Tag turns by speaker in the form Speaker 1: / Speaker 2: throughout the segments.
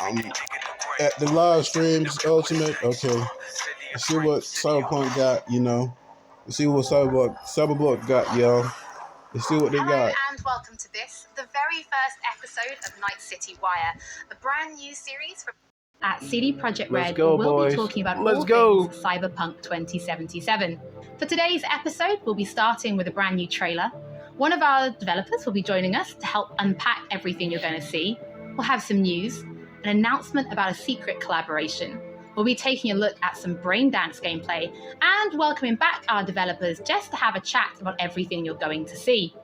Speaker 1: I'm at the live streams ultimate. Okay, let's see what Cyberpunk got. Let's see what Cyberpunk got, y'all. Let's see what they got.
Speaker 2: Hello and welcome to this, the very first episode of Night City Wire, a brand new series from at CD Projekt Red. We'll be talking about all things Cyberpunk 2077. For today's episode, we'll be starting with a brand new trailer. One of our developers will be joining us to help unpack everything you're going to see. We'll have some news, an announcement about a secret collaboration. We'll be taking a look at some braindance gameplay and welcoming back our developers just to have a chat about everything you're going to see.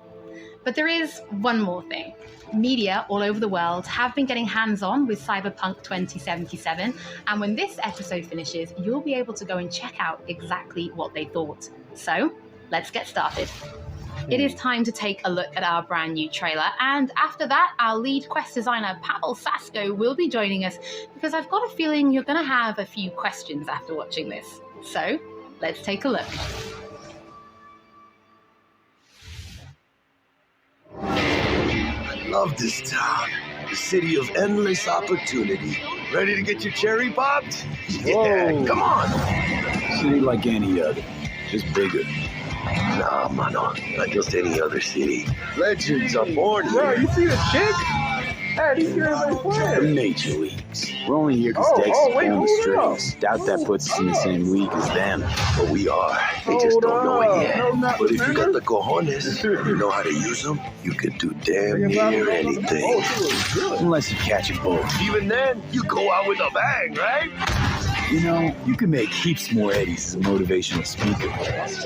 Speaker 2: But there is one more thing. Media all over the world have been getting hands-on with Cyberpunk 2077, and when this episode finishes, you'll be able to go and check out exactly what they thought. So, let's get started. It is time to take a look at our brand new trailer, and after that, our lead quest designer Pavel Sasko will be joining us because I've got a feeling you're going to have a few questions after watching this. So, let's take a look.
Speaker 3: I love this town, the city of endless opportunity. Ready to get your cherry popped? Yeah, whoa. Come on!
Speaker 4: City like any other, just bigger.
Speaker 3: Nah, mano, not just any other city. Legends are born here.
Speaker 5: Bro, you see the chick? Hey, these girls ain't playing.
Speaker 4: The Major Leagues. We're only here because Dex is pulling the strings. Doubt that puts us in the same league as them.
Speaker 3: But we are. They just don't know it yet. But if you got the cojones, you know how to use them, you can do damn near anything.
Speaker 4: Unless you catch a bull.
Speaker 3: Even then, you go out with a bang, right?
Speaker 4: You know, you can make heaps more eddies as a motivational speaker.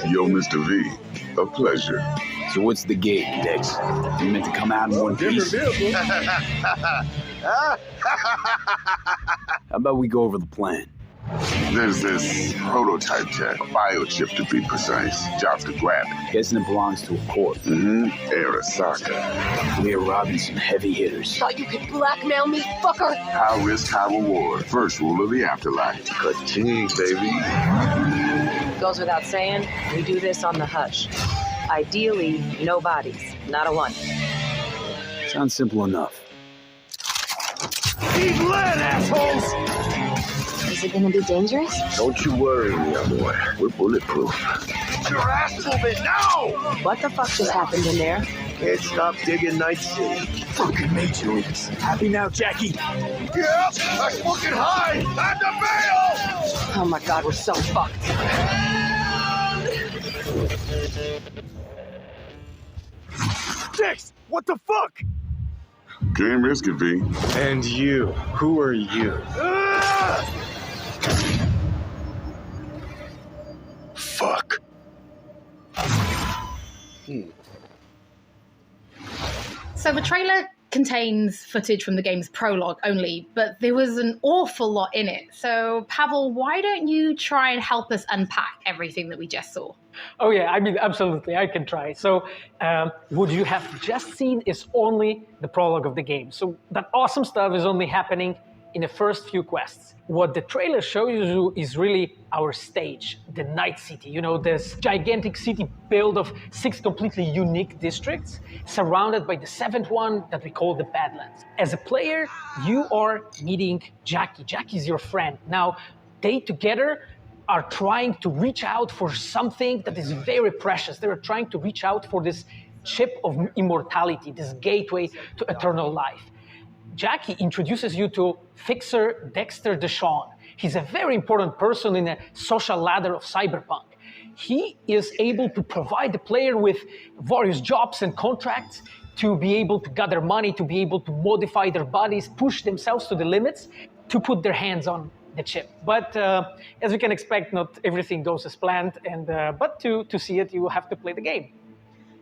Speaker 6: Yo, Mr. V, a pleasure.
Speaker 4: So what's the gig, Dex? You meant to come out in one piece? How about we go over the plan?
Speaker 6: There's this prototype tech, a biochip to be precise. Jobs to grab it.
Speaker 4: Guessing it belongs to a corp.
Speaker 6: Arasaka.
Speaker 4: We're robbing some heavy hitters.
Speaker 7: Thought you could blackmail me, fucker?
Speaker 6: High risk, high reward. First rule of the afterlife.
Speaker 3: Ka-ching, baby.
Speaker 7: Goes without saying, we do this on the hush. Ideally, no bodies, not a one.
Speaker 4: Sounds simple enough.
Speaker 3: Eat lead, assholes!
Speaker 8: Is it gonna be dangerous?
Speaker 3: Don't you worry, mi amor. We're bulletproof. Get your ass moving now!
Speaker 7: What the fuck just happened in there?
Speaker 3: Can't stop digging Night City.
Speaker 4: Fucking Major Leagues. Happy now, Jackie?
Speaker 3: Yep, that's fucking high! Time to bail!
Speaker 7: Oh my god, we're so fucked.
Speaker 3: Dex, what the fuck?
Speaker 6: Can't risk it, V.
Speaker 5: And you, who are you?
Speaker 3: Fuck.
Speaker 2: So the trailer contains footage from the game's prologue only, but there was an awful lot in it. So Pavel, why don't you try and help us unpack everything that we just saw?
Speaker 9: Oh yeah, I mean, absolutely, I can try. So what you have just seen is only the prologue of the game. So that awesome stuff is only happening in the first few quests. What the trailer shows you is really our stage, the Night City. You know, this gigantic city built of 6 completely unique districts, surrounded by the 7th one that we call the Badlands. As a player, you are meeting Jackie. Jackie's your friend. Now, they together are trying to reach out for something that is very precious. They're trying to reach out for this chip of immortality, this gateway to eternal life. Jackie introduces you to Fixer Dexter Deshawn. He's a very important person in the social ladder of Cyberpunk. He is able to provide the player with various jobs and contracts to be able to gather money, to be able to modify their bodies, push themselves to the limits, to put their hands on the chip. But as you can expect, not everything goes as planned. But to see it, you will have to play the game.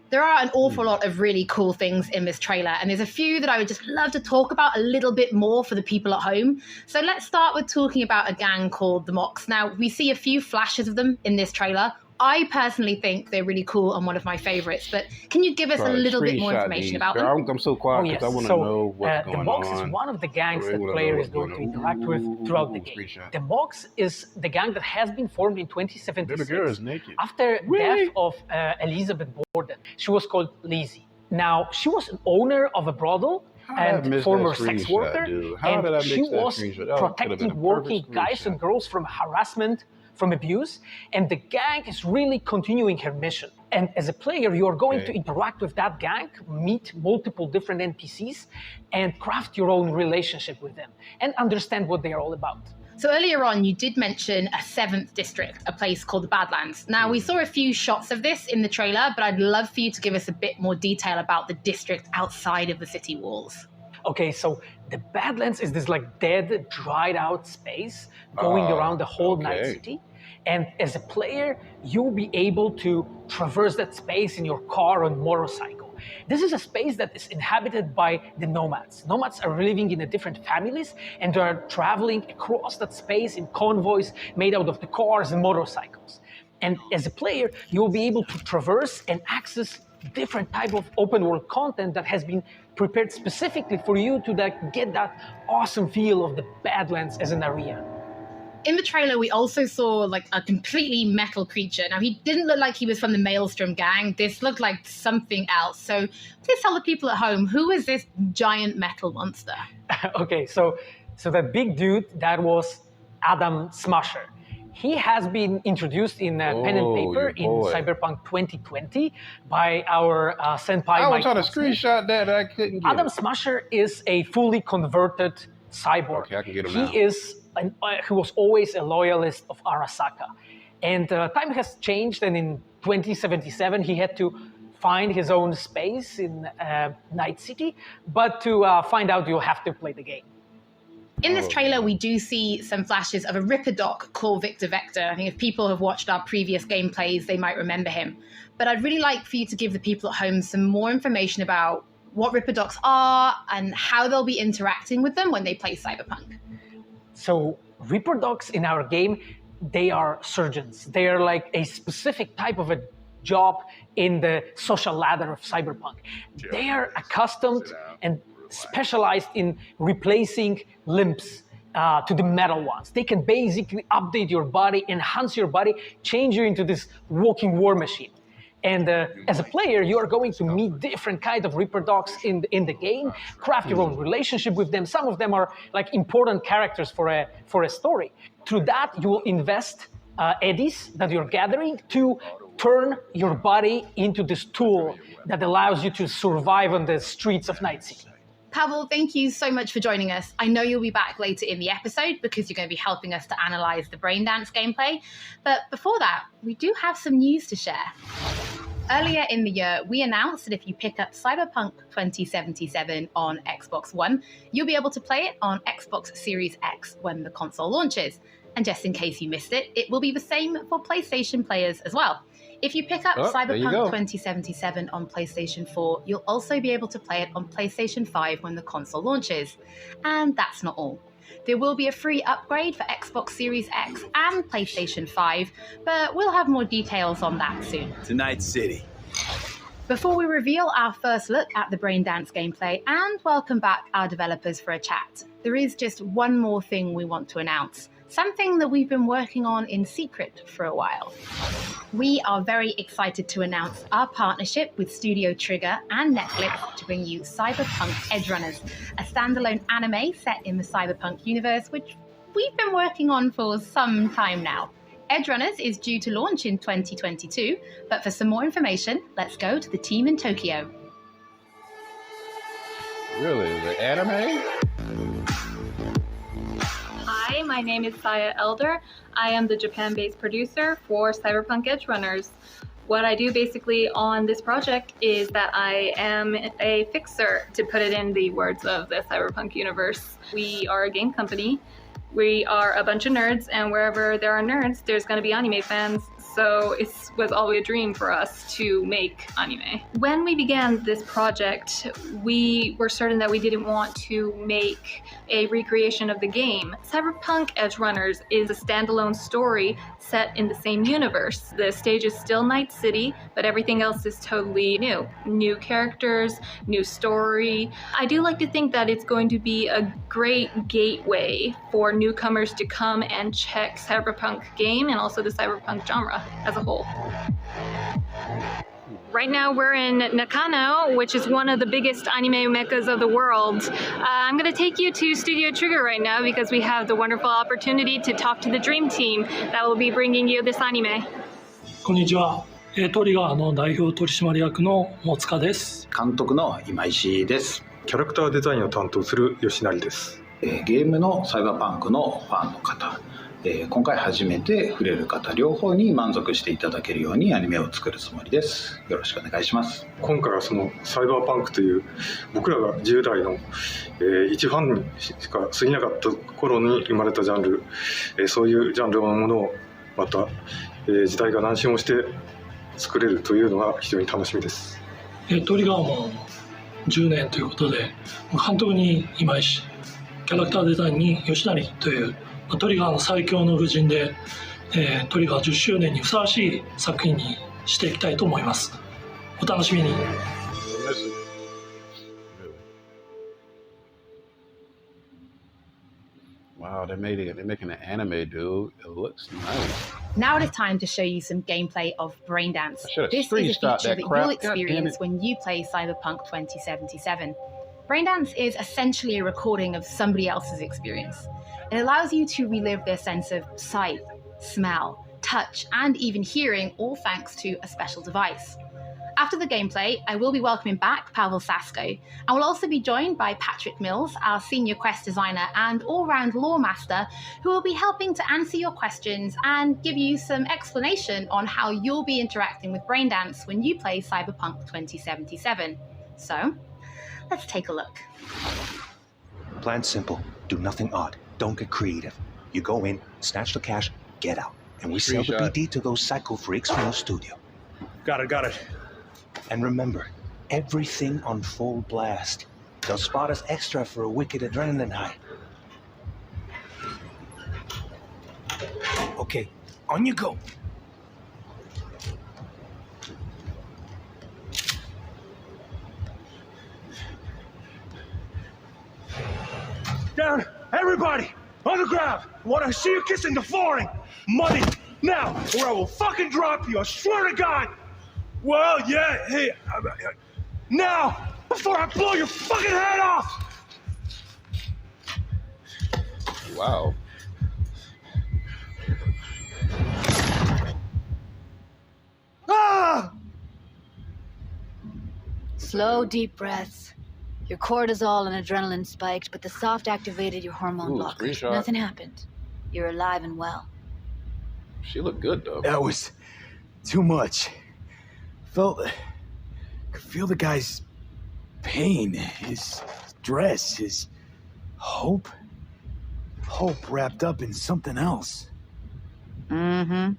Speaker 2: There are an awful lot of really cool things in this trailer, and there's a few that I would just love to talk about a little bit more for the people at home. So let's start with talking about a gang called the Mox. Now, we see a few flashes of them in this trailer. I personally think they're really cool and one of my favorites, but can you give us a little bit more information about them?
Speaker 1: I'm so quiet because I want to know what's going on.
Speaker 9: The Mox is one of the gangs that player is going to interact with throughout the game. The Mox is the gang that has been formed in 2076 after death of Elizabeth Borden. She was called Lizzie. Now, she was an owner of a brothel, and former sex worker.
Speaker 1: How did I
Speaker 9: And
Speaker 1: miss
Speaker 9: she
Speaker 1: that
Speaker 9: was
Speaker 1: screenshot? That could've been a
Speaker 9: protecting working
Speaker 1: perfect
Speaker 9: guys and
Speaker 1: screenshot.
Speaker 9: girls from harassment, from abuse. And the gang is really continuing her mission. And as a player, you are going to interact with that gang, meet multiple different NPCs, and craft your own relationship with them and understand what they are all about.
Speaker 2: So earlier on, you did mention a 7th district, a place called the Badlands. Now, we saw a few shots of this in the trailer, but I'd love for you to give us a bit more detail about the district outside of the city walls.
Speaker 9: Okay, so the Badlands is this like dead, dried out space going around the whole Night City. And as a player, you'll be able to traverse that space in your car or motorcycle. This is a space that is inhabited by the nomads. Nomads are living in different families, and they are traveling across that space in convoys made out of the cars and motorcycles. And as a player, you'll be able to traverse and access different type of open world content that has been prepared specifically for you to get that awesome feel of the Badlands as an area.
Speaker 2: In the trailer, we also saw like a completely metal creature. Now, he didn't look like he was from the Maelstrom gang. This looked like something else. So please tell the people at home, who is this giant metal monster?
Speaker 9: Okay, so that big dude, that was Adam Smasher. He has been introduced in pen and paper in Cyberpunk 2020 by our senpai.
Speaker 1: I was trying to screenshot that, I couldn't get
Speaker 9: Adam Smasher is a fully converted cyborg.
Speaker 1: Okay, I can get him now.
Speaker 9: He was always a loyalist of Arasaka. And time has changed, and in 2077 he had to find his own space in Night City. But to find out, you'll have to play the game.
Speaker 2: In this trailer, we do see some flashes of a Ripper Doc called Victor Vector. I think if people have watched our previous gameplays, they might remember him. But I'd really like for you to give the people at home some more information about what Ripper Docs are and how they'll be interacting with them when they play Cyberpunk.
Speaker 9: So Ripper Docs in our game, they are surgeons. They are like a specific type of a job in the social ladder of Cyberpunk. They are accustomed and specialized in replacing limbs to the metal ones. They can basically update your body, enhance your body, change you into this walking war machine. And as a player, you are going to meet different kinds of Ripper Docs in the game, craft your own relationship with them. Some of them are like important characters for a story. Through that, you will invest eddies that you're gathering to turn your body into this tool that allows you to survive on the streets of Night City.
Speaker 2: Pavel, thank you so much for joining us. I know you'll be back later in the episode because you're going to be helping us to analyze the Braindance gameplay. But before that, we do have some news to share. Earlier in the year, we announced that if you pick up Cyberpunk 2077 on Xbox One, you'll be able to play it on Xbox Series X when the console launches. And just in case you missed it, it will be the same for PlayStation players as well. If you pick up Cyberpunk 2077 on PlayStation 4, you'll also be able to play it on PlayStation 5 when the console launches. And that's not all. There will be a free upgrade for Xbox Series X and PlayStation 5, but we'll have more details on that soon.
Speaker 3: To Night City.
Speaker 2: Before we reveal our first look at the Braindance gameplay and welcome back our developers for a chat, there is just one more thing we want to announce. Something that we've been working on in secret for a while. We are very excited to announce our partnership with Studio Trigger and Netflix to bring you Cyberpunk Edgerunners, a standalone anime set in the Cyberpunk universe, which we've been working on for some time now. Edgerunners is due to launch in 2022, but for some more information, let's go to the team in Tokyo.
Speaker 1: Really? The anime?
Speaker 10: Hi, my name is Saya Elder. I am the Japan-based producer for Cyberpunk Edgerunners. What I do basically on this project is that I am a fixer, to put it in the words of the Cyberpunk universe. We are a game company. We are a bunch of nerds, and wherever there are nerds, there's going to be anime fans. So it was always a dream for us to make anime. When we began this project, we were certain that we didn't want to make a recreation of the game. Cyberpunk Edgerunners is a standalone story set in the same universe. The stage is still Night City, but everything else is totally new. New characters, new story. I do like to think that it's going to be a great gateway for newcomers to come and check Cyberpunk game and also the Cyberpunk genre as a whole. Right now we're in Nakano, which is one of the biggest anime meccas of the world. I'm going to take you to Studio Trigger right now because we have the wonderful opportunity to talk to the Dream Team that will be bringing you this anime.
Speaker 11: こんにちは。トリガーの代表取締役の大塚です。
Speaker 12: 監督の今石です。
Speaker 5: キャラクターデザインを担当する吉成です。
Speaker 12: ゲームのサイバーパンクのファンの方、今回初めて触れる方両方に満足していただけるようにアニメを作るつもりです。よろしくお願いします。
Speaker 5: 今回はそのサイバーパンクという僕らが10代の、一ファンにしか過ぎなかった頃に生まれたジャンル、そういうジャンルのものをまた、時代が何周もして作れるというのが非常に楽しみです。
Speaker 11: トリガーも10年ということで、監督に今石、キャラクターデザインに吉成というトリガーの最強の布陣で、トリガー10周年にふさわしい作品にしていきたいと思います。お楽しみに。
Speaker 1: Wow, they're making an anime, dude. It looks nice.
Speaker 2: Now it is time to show you some gameplay of Braindance. This is a feature that you'll experience when you play Cyberpunk 2077. Braindance is essentially a recording of somebody else's experience. It allows you to relive their sense of sight, smell, touch, and even hearing, all thanks to a special device. After the gameplay, I will be welcoming back Pavel Sasko. I will also be joined by Patrick Mills, our senior quest designer and all-round lore master, who will be helping to answer your questions and give you some explanation on how you'll be interacting with Braindance when you play Cyberpunk 2077. So, let's take a look.
Speaker 13: Plan simple. Do nothing odd. Don't get creative. You go in, snatch the cash, get out. And we sell the BD to those psycho freaks from the studio.
Speaker 5: Got it.
Speaker 13: And remember, everything on full blast. They'll spot us extra for a wicked adrenaline high. Okay, on you go.
Speaker 3: Down, everybody, on the ground. I want to see you kissing the flooring. Money, now, or I will fucking drop you, I swear to God. Well, yeah, hey, now, before I blow your fucking head off.
Speaker 1: Wow.
Speaker 3: Ah!
Speaker 14: Slow, deep breaths. Your cortisol and adrenaline spiked, but the soft activated your hormone blockers. Nothing happened. You're alive and well.
Speaker 1: She looked good, though.
Speaker 15: That was too much. Could feel the guy's pain, his stress, his hope. Hope wrapped up in something else.
Speaker 14: Mm-hmm.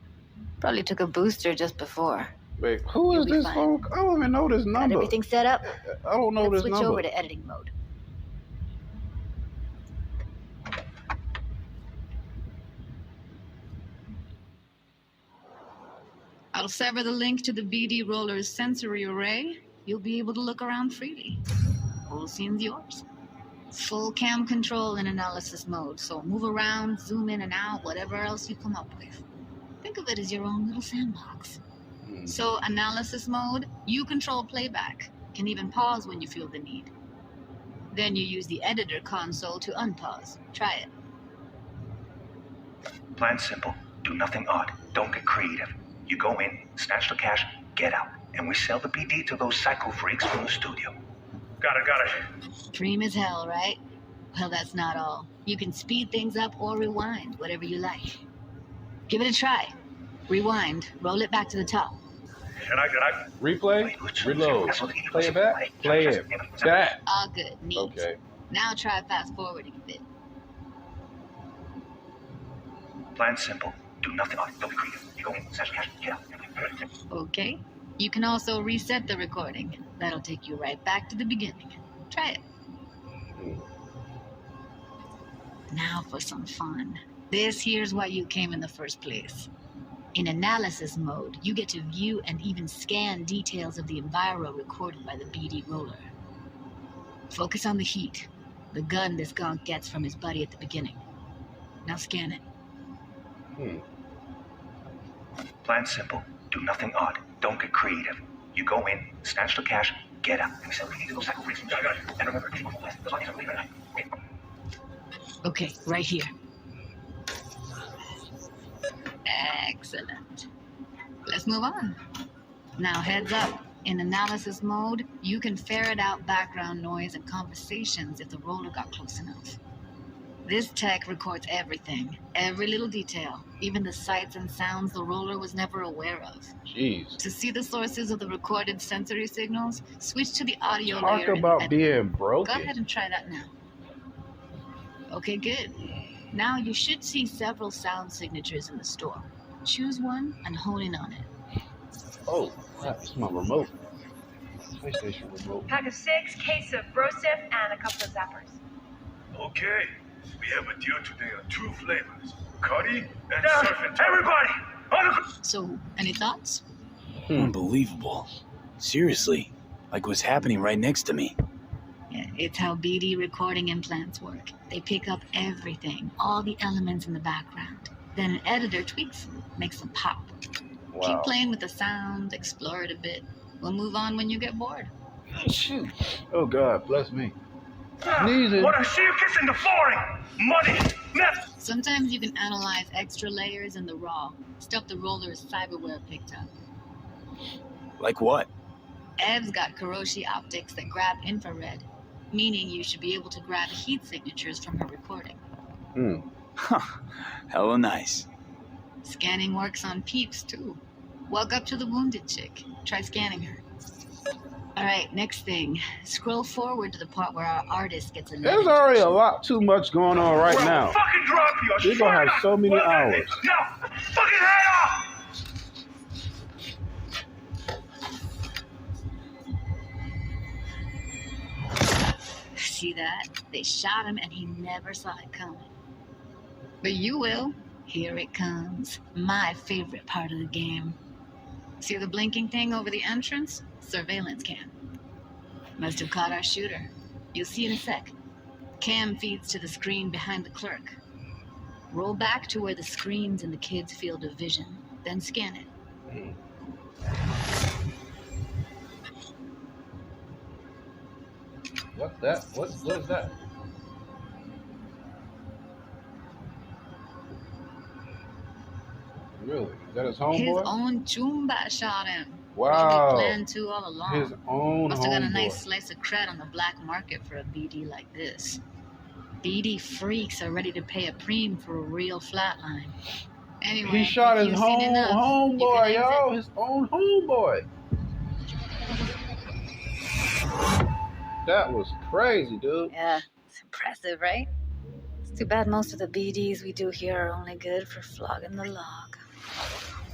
Speaker 14: Probably took a booster just before.
Speaker 1: Wait, who is this phone? I don't even know this number.
Speaker 14: Got everything set up?
Speaker 1: I don't know this number.
Speaker 14: Switch over to editing mode.
Speaker 16: I'll sever the link to the BD Roller's sensory array. You'll be able to look around freely. Whole scene's yours. Full cam control in analysis mode, so move around, zoom in and out, whatever else you come up with. Think of it as your own little sandbox. So analysis mode, you control playback. Can even pause when you feel the need. Then you use the editor console to unpause. Try it.
Speaker 13: Plan simple. Do nothing odd. Don't get creative. You go in, snatch the cash, get out. And we sell the BD to those psycho freaks from the studio.
Speaker 3: Got it.
Speaker 16: Dream as hell, right? Well, that's not all. You can speed things up or rewind, whatever you like. Give it a try. Rewind, roll it back to the top.
Speaker 5: Can I
Speaker 1: replay? Reload. Play it back? Play it back.
Speaker 16: All good, neat.
Speaker 1: Okay.
Speaker 16: Now try fast forwarding a bit.
Speaker 13: Plan simple. Do nothing odd. Don't be creative. You go in, snatch the cash, get out.
Speaker 16: Okay. You can also reset the recording. That'll take you right back to the beginning. Try it. Now for some fun. This here's why you came in the first place. In analysis mode, you get to view and even scan details of the enviro recorded by the BD roller. Focus on the heat, the gun this gonk gets from his buddy at the beginning. Now scan it.
Speaker 13: Plan simple. Do nothing odd. Don't get creative. You go in, snatch the cash, get out. And we sell BD to those psycho freaks from the street. And remember, anything cool less. Those audios are really very high.
Speaker 16: Okay, right here. Excellent. Let's move on. Now heads up. In analysis mode, you can ferret out background noise and conversations if the roller got close enough. This tech records everything, every little detail, even the sights and sounds the roller was never aware of.
Speaker 1: Jeez.
Speaker 16: To see the sources of the recorded sensory signals, switch to the audio layer.
Speaker 1: Talk about being broken.
Speaker 16: Go ahead and try that now. Okay, good. Now you should see several sound signatures in the store. Choose one and hone in on it.
Speaker 1: Oh, that's my remote. PlayStation remote.
Speaker 17: Pack of 6, case of Brosif, and a couple of zappers.
Speaker 3: Okay, we have a deal today on 2 flavors, Cuddy and Surfing. Everybody, on the...
Speaker 16: So, any thoughts?
Speaker 15: Unbelievable. Seriously, like what's happening right next to me.
Speaker 16: Yeah, it's how BD recording implants work. They pick up everything, all the elements in the background. Then an editor tweaks them, makes them pop.
Speaker 1: Wow.
Speaker 16: Keep playing with the sound, explore it a bit. We'll move on when you get bored.
Speaker 1: Shoot. Oh, God, bless me. Sneezing.
Speaker 3: What I see you kissing the flooring! Money! Net!
Speaker 16: Sometimes you can analyze extra layers in the raw, stuff the roller's cyberware picked up.
Speaker 15: Like what?
Speaker 16: Ev's got Kuroshi optics that grab infrared, meaning you should be able to grab heat signatures from her recording.
Speaker 15: Huh. Hella nice.
Speaker 16: Scanning works on peeps, too. Walk up to the wounded chick. Try scanning her. All right, next thing. Scroll forward to the part where our artist gets a...
Speaker 1: There's already a lot too much going on right now.
Speaker 3: Fucking drop you!
Speaker 1: We're gonna have so many hours.
Speaker 3: Now, fucking head off!
Speaker 16: See that? They shot him and he never saw it coming. But you will. Here it comes. My favorite part of the game. See the blinking thing over the entrance? Surveillance cam. Must have caught our shooter. You'll see in a sec. Cam feeds to the screen behind the clerk. Roll back to where the screen's in the kid's field of vision. Then scan it.
Speaker 1: What's that? What is that? Really? Is that his homeboy?
Speaker 16: His own Chumba shot him.
Speaker 1: Wow.
Speaker 16: Maybe planned to all along.
Speaker 1: His own
Speaker 16: Must have got a
Speaker 1: homeboy.
Speaker 16: nice slice of cred on the black market for a BD like this. BD freaks are ready to pay a preem for a real flatline. Anyway,
Speaker 1: He shot
Speaker 16: if
Speaker 1: his
Speaker 16: you've seen enough, you
Speaker 1: homeboy,
Speaker 16: can
Speaker 1: yo.
Speaker 16: exit.
Speaker 1: His own homeboy. That was crazy, dude.
Speaker 14: Yeah, it's impressive, right? It's too bad most of the BDs we do here are only good for flogging the log.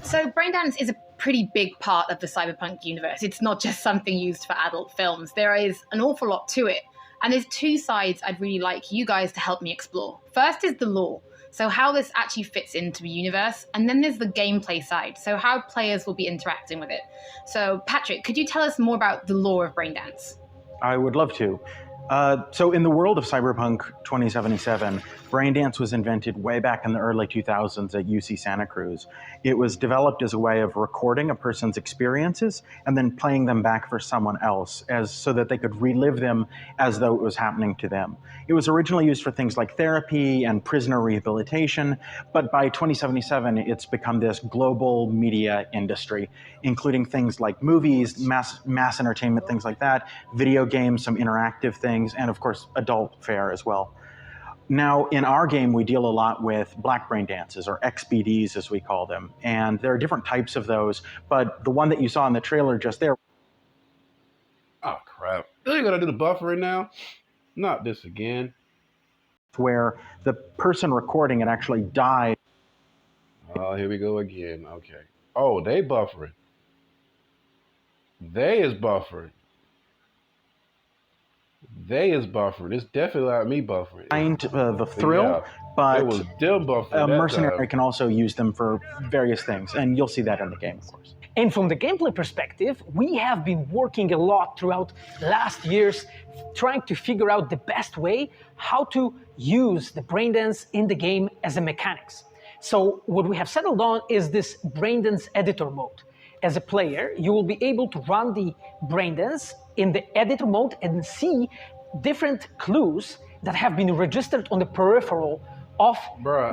Speaker 2: So Braindance is a pretty big part of the Cyberpunk universe. It's not just something used for adult films. There is an awful lot to it. And there's 2 sides I'd really like you guys to help me explore. First is the lore, so how this actually fits into the universe. And then there's the gameplay side, so how players will be interacting with it. So Patrick, could you tell us more about the lore of Braindance?
Speaker 18: I would love to. So in the world of Cyberpunk 2077, Braindance was invented way back in the early 2000s at UC Santa Cruz. It was developed as a way of recording a person's experiences and then playing them back for someone else so that they could relive them as though it was happening to them. It was originally used for things like therapy and prisoner rehabilitation, but by 2077, it's become this global media industry, including things like movies, mass entertainment, things like that, video games, some interactive things, and of course, adult fare as well. Now, in our game, we deal a lot with black brain dances, or XBDs as we call them, and there are different types of those, but the one that you saw in the trailer just there.
Speaker 1: Oh, crap. Are you going to do the buffering now? Not this again.
Speaker 18: Where the person recording it actually died.
Speaker 1: Oh, here we go again. Okay. Oh, they buffering. They is buffering. They is buffering. It's definitely not me buffering.
Speaker 18: The thrill,
Speaker 1: Yeah,
Speaker 18: but
Speaker 1: it was them buffering
Speaker 18: a
Speaker 1: that
Speaker 18: mercenary
Speaker 1: time.
Speaker 18: can also use them for various things, and you'll see that in the game, of course.
Speaker 9: And from the gameplay perspective, we have been working a lot throughout last years trying to figure out the best way how to use the Braindance in the game as a mechanics. So what we have settled on is this Braindance editor mode. as a player, you will be able to run the braindance in the editor mode and see different clues that have been registered on the peripheral of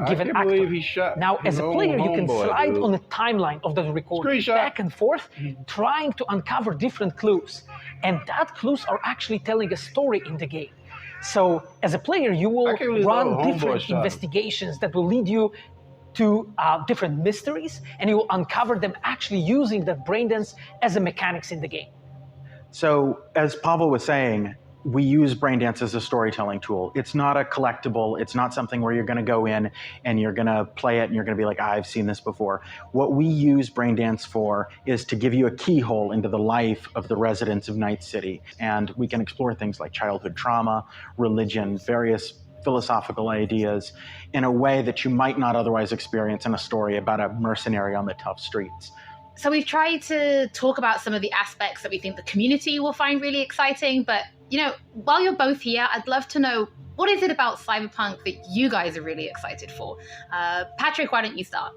Speaker 9: given actor. Now, as a player, you can slide on the timeline of the recording back and forth, trying to uncover different clues. And that clues are actually telling a story in the game. So, as a player, you will run different investigations that will lead you to different mysteries, and you will uncover them actually using that braindance as a mechanics in the game.
Speaker 18: So, as Pavel was saying, we use Braindance as a storytelling tool. It's not a collectible. It's not something where you're going to go in and you're going to play it and you're going to be like, I've seen this before. What we use Braindance for is to give you a keyhole into the life of the residents of Night City. And we can explore things like childhood trauma, religion, various philosophical ideas in a way that you might not otherwise experience in a story about a mercenary on the tough streets.
Speaker 2: So we've tried to talk about some of the aspects that we think the community will find really exciting, but while you're both here, I'd love to know, what is it about Cyberpunk that you guys are really excited for? Patrick, why don't you start?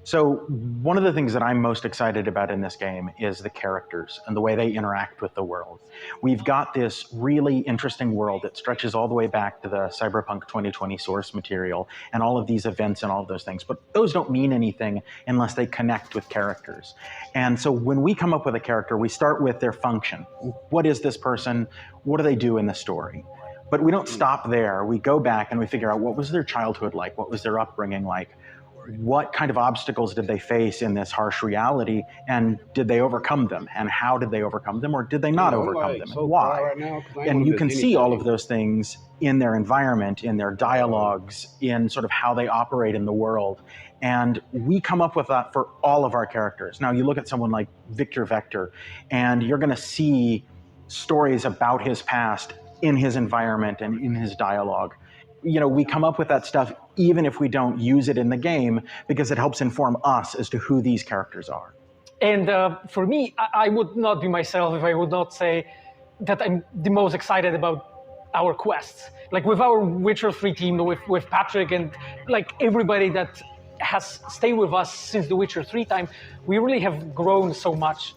Speaker 18: So one of the things that I'm most excited about in this game is the characters and the way they interact with the world. We've got this really interesting world that stretches all the way back to the Cyberpunk 2020 source material and all of these events and all of those things, but those don't mean anything unless they connect with characters. And so when we come up with a character, we start with their function. What is this person? What do they do in the story? But we don't stop there. We go back and we figure out, what was their childhood like? What was their upbringing like? What kind of obstacles did they face in this harsh reality, and did they overcome them? And how did they overcome them, or did they not overcome them, and why? And you can see all of those things in their environment, in their dialogues, in sort of how they operate in the world. And we come up with that for all of our characters. Now, you look at someone like Victor Vector, and you're going to see stories about his past in his environment and in his dialogue. We come up with that stuff even if we don't use it in the game, because it helps inform us as to who these characters are.
Speaker 9: And for me, I would not be myself if I would not say that I'm the most excited about our quests. Like with our Witcher 3 team, with Patrick and like everybody that has stayed with us since the Witcher 3 time, we really have grown so much.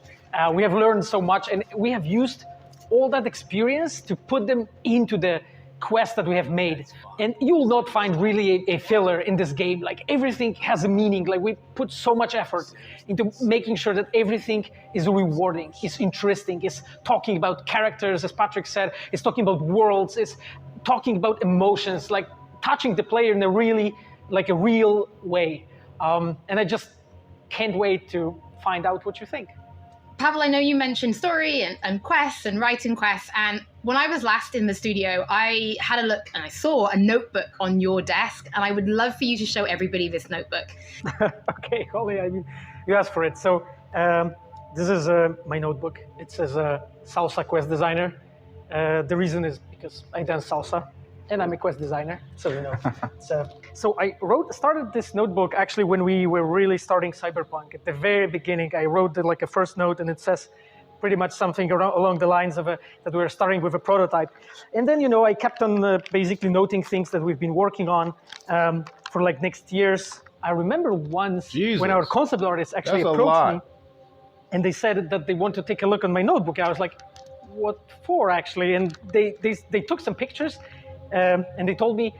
Speaker 9: We have learned so much, and we have used all that experience to put them into the quest that we have made. And you will not find really a filler in this game. Like everything has a meaning. Like we put so much effort into making sure that everything is rewarding, is interesting, is talking about characters, as Patrick said, is talking about worlds, is talking about emotions, like touching the player in a really, like a real way. And I just can't wait to find out what you think.
Speaker 2: Pavel, I know you mentioned story and quests and writing quests, and when I was last in the studio, I had a look and I saw a notebook on your desk, and I would love for you to show everybody this notebook.
Speaker 9: Okay, Holly, I mean, you asked for it. So this is my notebook. It says Salsa Quest Designer. The reason is because I dance salsa, and I'm a quest designer, so you know. So I started this notebook actually when we were really starting Cyberpunk. At the very beginning, I wrote like a first note, and it says pretty much something along the lines of that we were starting with a prototype. And then, I kept on basically noting things that we've been working on for like next years. I remember once when our concept artists actually approached me, and they said that they want to take a look on my notebook. I was like, what for actually? And they took some pictures, and they told me,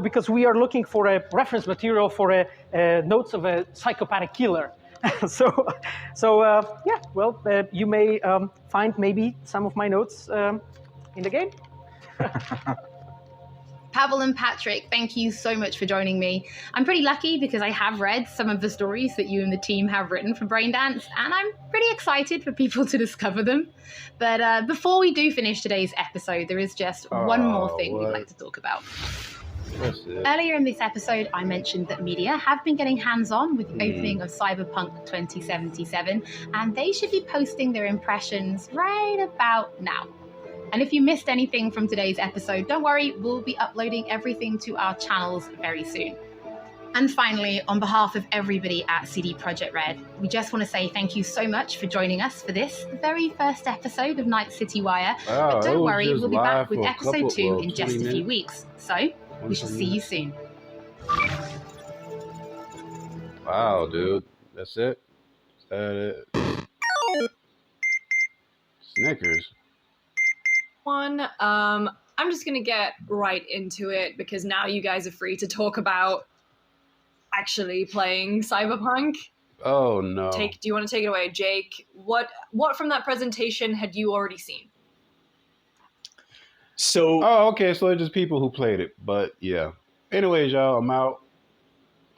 Speaker 9: because we are looking for a reference material for notes of a psychopathic killer. You may find maybe some of my notes in the game.
Speaker 2: Pavel and Patrick, thank you so much for joining me. I'm pretty lucky because I have read some of the stories that you and the team have written for Braindance, and I'm pretty excited for people to discover them. But before we do finish today's episode, there is just one more thing we'd like to talk about. Earlier in this episode, I mentioned that media have been getting hands-on with the opening of Cyberpunk 2077, and they should be posting their impressions right about now. And if you missed anything from today's episode, don't worry, we'll be uploading everything to our channels very soon. And finally, on behalf of everybody at CD Projekt Red, we just want to say thank you so much for joining us for this very first episode of Night City Wire. But don't worry, we'll be back with episode 2 in just a few weeks. So we shall see you soon.
Speaker 1: Wow, dude. That's it? Snickers.
Speaker 2: I'm just gonna get right into it because now you guys are free to talk about actually playing Cyberpunk.
Speaker 1: Oh no.
Speaker 2: Do you want to take it away, Jake? What from that presentation had you already seen?
Speaker 1: Okay, so it's just people who played it, but yeah. Anyways, y'all, I'm out.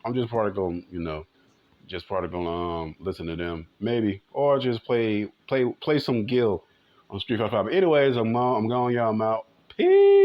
Speaker 1: I'm just probably gonna, listen to them, maybe, or just play some Gil on Street Fighter 5. Anyways, I'm gone, y'all. I'm out. Peace.